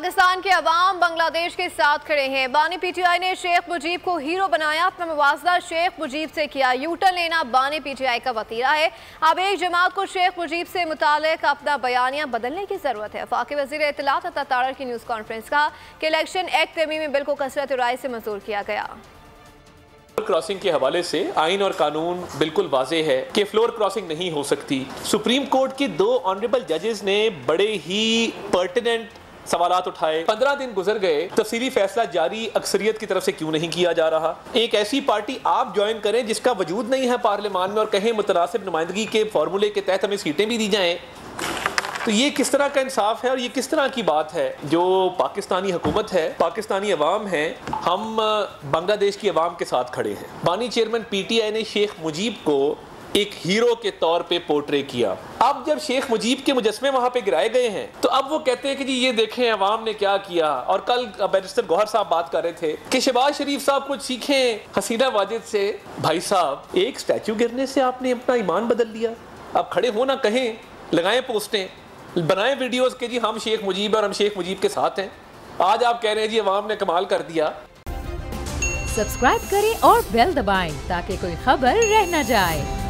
पाकिस्तान के अवाम बांग्लादेश के साथ खड़े हैं। बानी पीटीआई ने शेख मुजीब को हीरो बनाया, अपना मुवासला शेख मुजीब से किया। यूटर्न लेना बानी पीटीआई का वतीरा है। अब एक जमात को शेख मुजीब से मुतालिक अपना बयानिया बदलने की जरूरत है। वफाकी वज़ीर इत्तलात अता तारड़ की न्यूज़ कॉन्फ्रेंस कहा कि इलेक्शन एक्ट तरमीमी बिल को कसरत राय से मंजूर किया गया। क्रॉसिंग के हवाले से आइन और कानून बिल्कुल वाज़ेह है कि फ्लोर क्रॉसिंग नहीं हो सकती। सुप्रीम कोर्ट के 2 ऑनरेबल जजेस ने बड़े ही पर्टिनेंट सवालात उठाए। 15 दिन गुजर गए, तफसीली फैसला जारी अक्सरियत की तरफ से क्यों नहीं किया जा रहा। एक ऐसी पार्टी आप ज्वाइन करें जिसका वजूद नहीं है पार्लियामान में और कहें मुतनासिब नुमाइंदगी के फॉर्मूले के तहत हमें सीटें भी दी जाएं, तो ये किस तरह का इंसाफ है और ये किस तरह की बात है। जो पाकिस्तानी हुकूमत है, पाकिस्तानी अवाम है, हम बांग्लादेश की अवाम के साथ खड़े हैं। बानी चेयरमैन पीटीआई ने शेख मुजीब को एक हीरो के तौर पे पोर्ट्रे किया। अब जब शेख मुजीब के मुजस्मे वहां पे गिराए गए हैं तो अब वो कहते हैं कि जी ये देखें अवाम ने क्या किया। और कल बैरिस्टर गौहर साहब बात कर रहे थे कि शहबाज शरीफ साहब कुछ सीखें हसीना वाजिद से। भाई साहब, एक स्टैचू गिरने से आपने अपना ईमान बदल लिया। अब खड़े हो ना, कहें, लगाएं पोस्टें, बनाएं वीडियोस के जी हम शेख मुजीब और हम शेख मुजीब के साथ हैं। आज आप कह रहे हैं जी अवाम ने कमाल कर दिया। सब्सक्राइब करें और बेल दबाएं ताकि कोई खबर रह न जाए।